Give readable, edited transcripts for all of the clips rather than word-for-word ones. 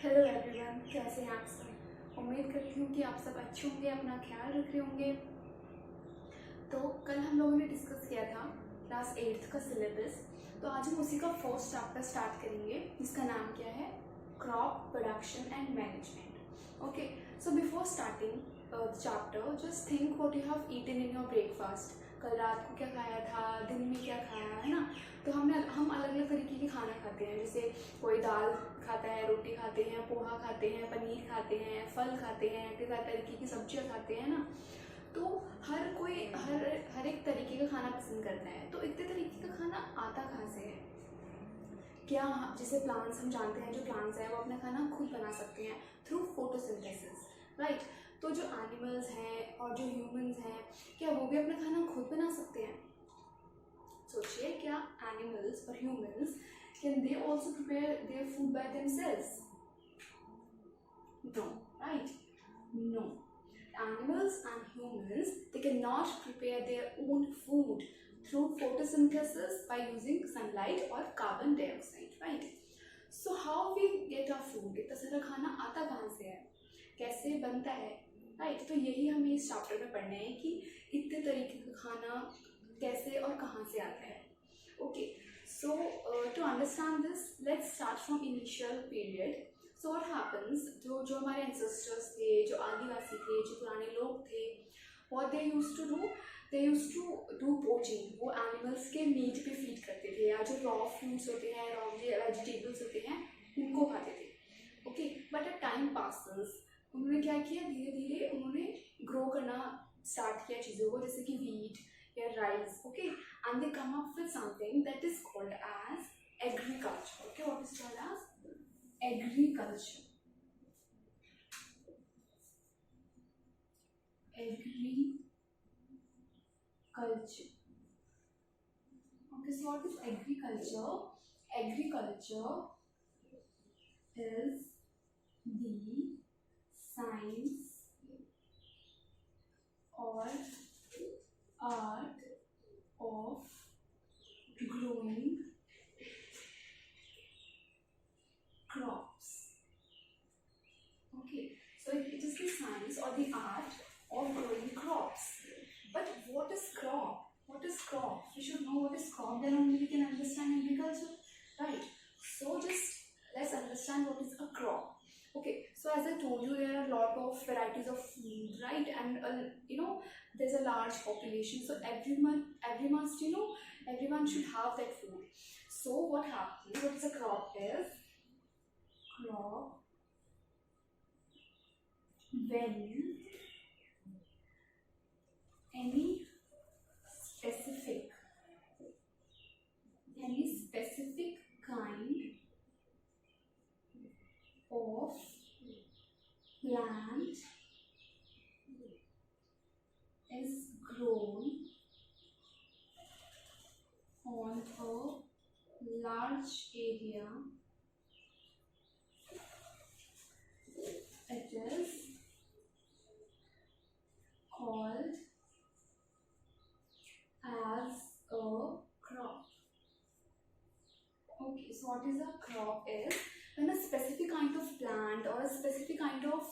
Hello everyone, कैसे हैं आप सब। उम्मीद करती हूँ कि आप सब अच्छे होंगे, अपना ख्याल रख रहे होंगे। तो कल हम लोगों ने डिस्कस किया था क्लास 8th का सिलेबस। तो आज हम उसी का फर्स्ट चैप्टर स्टार्ट करेंगे, जिसका नाम क्या है, crop production and management. Okay, so before starting the chapter just think what you have eaten in your breakfast. कल रात को क्या खाया था, दिन में क्या खाया है ना। तो हम अलग अलग तरीके के खाना खाते हैं, जैसे कोई दाल खाता है, रोटी खाते हैं, पोहा खाते हैं, पनीर खाते हैं, फल खाते हैं, कई सारे तरीके की सब्जियां खाते हैं ना। तो हर कोई हर एक तरीके का खाना पसंद करता है। तो इतने तरीके का खाना आता कहाँ से है? क्या जैसे प्लांट्स, हम जानते हैं जो प्लांट्स हैं वो अपना खाना खुद बना सकते हैं थ्रू फोटोसिंथेसिस, राइट। तो जो एनिमल्स हैं और जो ह्यूमंस हैं, क्या वो भी अपना खाना खुद बना सकते हैं? सोचिए, क्या एनिमल्स और humans can they also prepare their food by themselves? No, right? No. Animals and humans, they cannot prepare their own food through photosynthesis by using sunlight or carbon dioxide, right? So how we get our food? इतना सारा खाना आता कहाँ से है, कैसे बनता है, राइट? तो यही हमें इस चैप्टर में पढ़ना है कि इतने तरीके का खाना कैसे और कहाँ से आता है। Okay, so to understand this, let's start from initial period. So what happens, जो हमारे एंसेस्टर्स थे, जो आदिवासी थे, जो पुराने लोग थे, what they used to do, they used to do poaching. वो एनिमल्स के मीट पे फीड करते थे, या जो रॉ फूड्स होते हैं, रॉ वेजिटेबल्स होते हैं, उनको खाते थे। Okay, but at time passes उन्होंने क्या किया, धीरे धीरे उन्होंने ग्रो करना स्टार्ट किया चीज़ों को, जैसे कि वीट या rice. Okay, and they come up with something that is called as agriculture. Okay, what is called as agriculture. Okay, so what is agriculture? Agriculture is the science or art of growing crops. Okay, so it is the science or the art of growing crops. But what is crop? What is crop? We should know what is crop, then only we can understand agriculture, right? So just let's understand what is a crop. Okay, so as I told you, there are a lot of varieties of food, right? And there's a large population, so everyone must, everyone should have that food. So what happens, what is a crop is? Crop, when any specific kind of plant is grown on a large area, it is called as a crop. Okay, so what is a crop is when a specific kind of plant or a specific kind of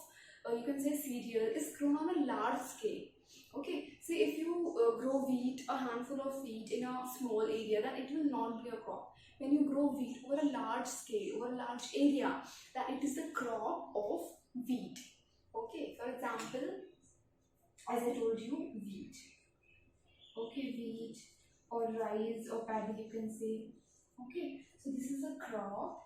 you can say cereal is grown on a large scale. Okay, see, if you grow wheat, a handful of wheat in a small area, then it will not be a crop. When you grow wheat over a large scale, over a large area, that it is a crop of wheat. Okay, for example, as I told you, wheat. Okay, wheat or rice or paddy, you can say. Okay, so this is a crop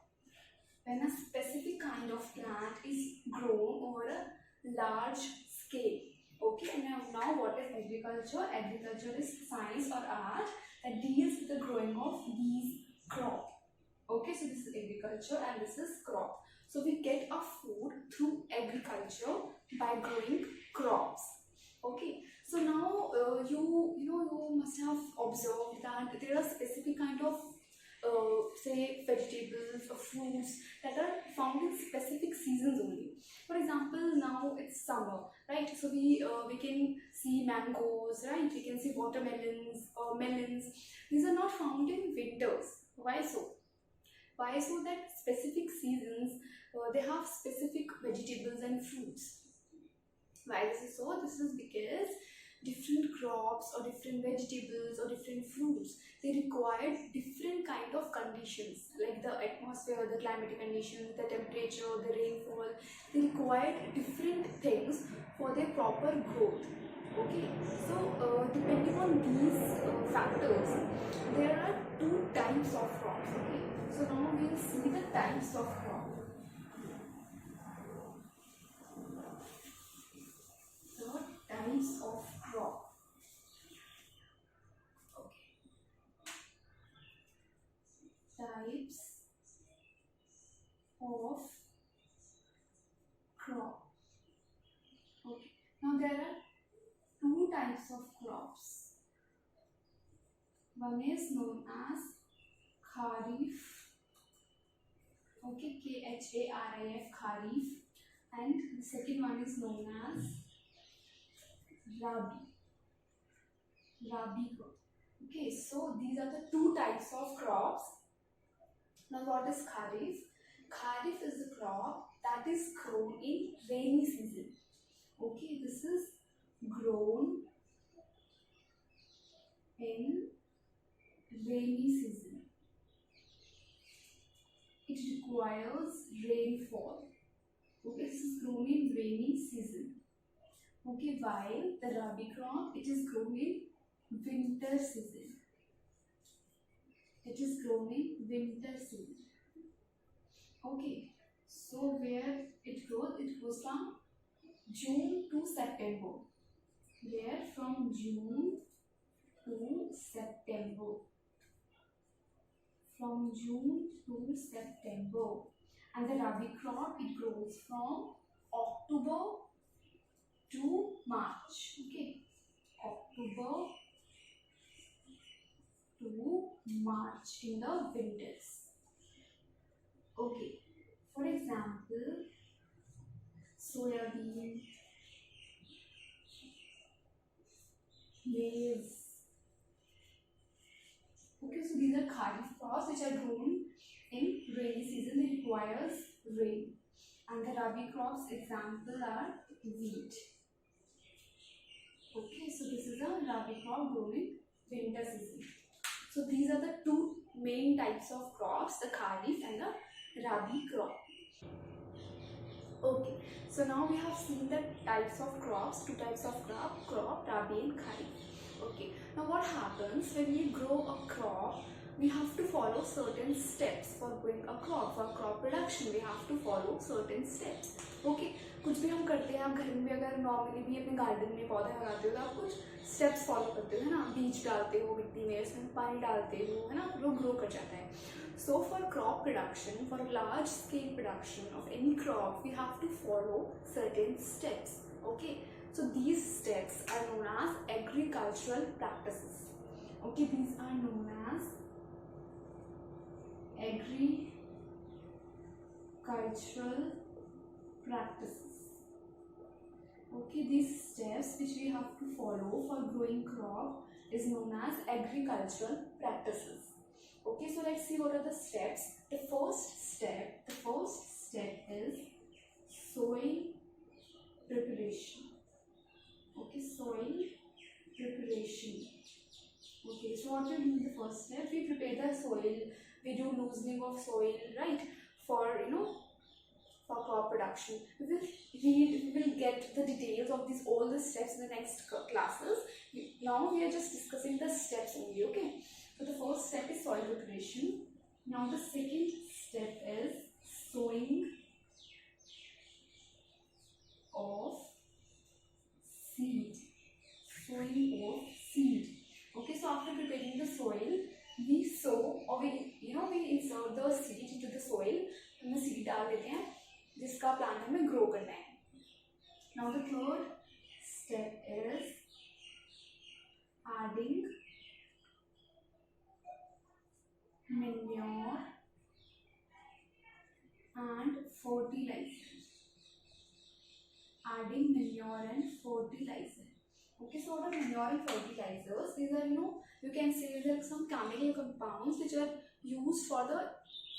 when a specific kind of plant is grown over a large scale. Okay, and now what is agriculture? Agriculture is science or art that deals with the growing of these crop. Okay, so this is agriculture and this is crop. So we get our food through agriculture by growing crops. Okay, so now you must have observed that there are specific kind of say vegetables or fruits that are found in specific seasons only. For example, now it's summer, right? So we can see mangoes, right? We can see watermelons or melons. These are not found in winters. Why so? Why? So that specific seasons they have specific vegetables and fruits. Why this is so? This is because different crops or different vegetables or different fruits, they require different kind of conditions, like the atmosphere, the climatic conditions, the temperature, the rainfall. They require different things for their proper growth. Okay, so depending on these factors, there are two types of crops. Okay, so now we'll see the types of crop. The types of crop. Okay, types of crop. Okay, now there are two types of crops. One is known as Kharif, okay, Kharif, Kharif, and the second one is known as Rabi, Rabi crop. Okay, so these are the two types of crops. Now what is Kharif? Kharif is the crop that is grown in rainy season. Okay, this is grown in rainy season. It requires rainfall. Okay, this is grown in rainy season. Okay, while the Rabi crop, it is grown in winter season. It is grown in winter season. Okay, so where it goes from June to September. Where from June to September. From June to September. And the Rabi crop, it grows from October to March. Okay, October to March in the winters. Okay, for example, soybean, maize. Okay, so these are kharif crops which are grown in rainy season. It requires rain. And the rabi crops example are wheat. Okay, so this is a rabi crop grown in winter season. So these are the two main types of crops, the kharif and the rabi crop. Okay, so now we have seen the types of crops, two types of crop, rabi and kharif. Okay, now what happens when we grow a crop? We have to follow certain steps for growing a crop. For crop production, we have to follow certain steps. Okay, कुछ भी हम करते हैं, आप घर में भी अगर नॉर्मली भी अपने गार्डन में पौधे लगाते हो तो आप कुछ स्टेप्स फॉलो करते हो, है ना? बीज डालते हो मिट्टी में, उसमें पानी डालते हो, है ना? वो ग्रो कर जाता है. So for crop production, for large scale production of any crop, we have to follow certain steps. Okay, so these steps are known as agricultural practices. Okay, these are known as agricultural practices. Okay, these steps which we have to follow for growing crop is known as agricultural practices. Okay, so let's see what are the steps. The first step is soil preparation. Okay, soil preparation. Okay, so what we do in the first step, we prepare the soil, we do loosening of soil, right, for for crop production. We will get the details of all the steps in the next classes. Now we are just discussing the steps only. Okay, so the first step is soil preparation. Now the second step is sowing of seed. Sowing of seed. Okay, so after preparing the soil, we sow or we insert the seed into the soil. हम seed डाल देते हैं जिसका plant हमें grow करना है. Now the third step is adding manure and fertilizer. Adding manure and fertilizer. Okay, so what are manure and fertilizers? These are, you can say, there are some chemical compounds which are used for the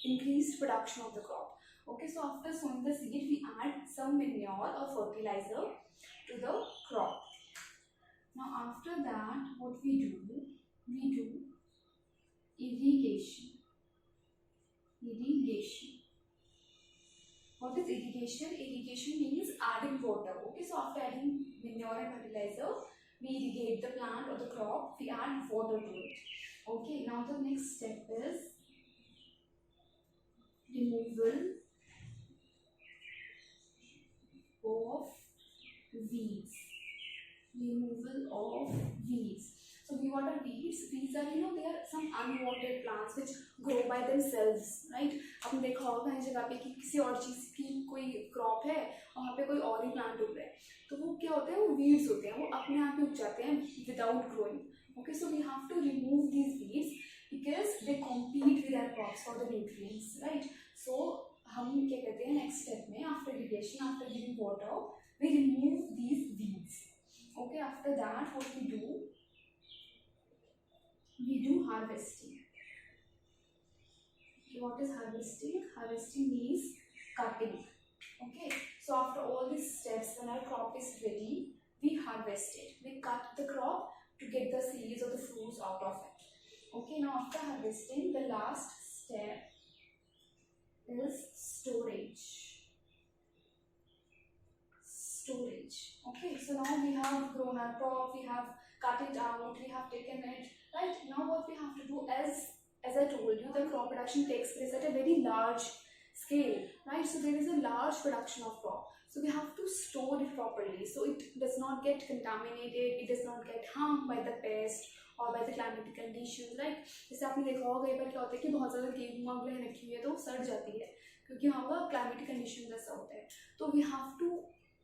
increased production of the crop. Okay, so after sowing the seed, we add some manure or fertilizer to the crop. Now after that, what we do irrigation. What is irrigation? Irrigation means adding water. Okay, so after adding manure and fertilizer, we irrigate the plant or the crop, we add water to it. Okay, now the next step is removal of weeds. So what are weeds? Weeds are, they are some unwanted plants which grow by themselves, right? आपने देखा होगा कहीं जगह पे कि किसी और चीज की कोई क्रॉप है और वहाँ पे कोई और ही प्लांट उग रहा है, तो वो क्या होते हैं, वो वीड्स होते हैं, वो अपने आप ही उग जाते हैं without growing. Okay, so we have to remove these weeds because they compete with our crops for the nutrients, right? So हम क्या कहते हैं नेक्स्ट स्टेप में, after irrigation, after giving water, we remove these weeds. Okay, after that what we do harvesting. Okay, what is harvesting? Harvesting means cutting. Okay, so after all these steps, when our crop is ready, we harvest it, we cut the crop to get the seeds or the fruits out of it. Okay, now after harvesting, the last step is storage. Okay, so now we have grown our crop, we have cut it out, we have taken it, right? Now what we have to do, as I told you, the crop production takes place at a very large scale, right? So there is a large production of crop, so we have to store it properly so it does not get contaminated, it does not get harmed by the pest और by the climatic conditions, right? जैसे आपने देखा होगा कई बार क्या होता है कि बहुत ज़्यादा गेहूँ अगर रखी हुई है तो सड़ जाती है क्योंकि वहाँ का क्लाइमेटिक कंडीशन ऐसा होता है. तो we have to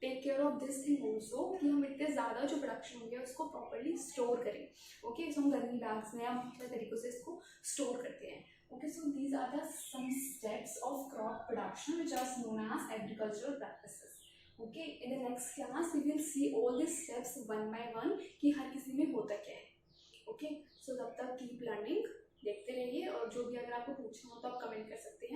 take care of this thing also कि हम इतने ज़्यादा जो प्रोडक्शन होंगे उसको प्रॉपरली स्टोर करें. ओके, सो हम गर्मी बैग्स में या मुख्तलिफ तरीक़ों से इसको स्टोर करते हैं. Okay, so these are the some steps of crop production which are known as agricultural practices. Okay, in the next class we will see all this steps one by one कि हर किसी में होता क्या है. Okay, सो तब तक keep learning, देखते रहिए, और जो भी अगर आपको पूछना हो तो आप कमेंट कर सकते हैं.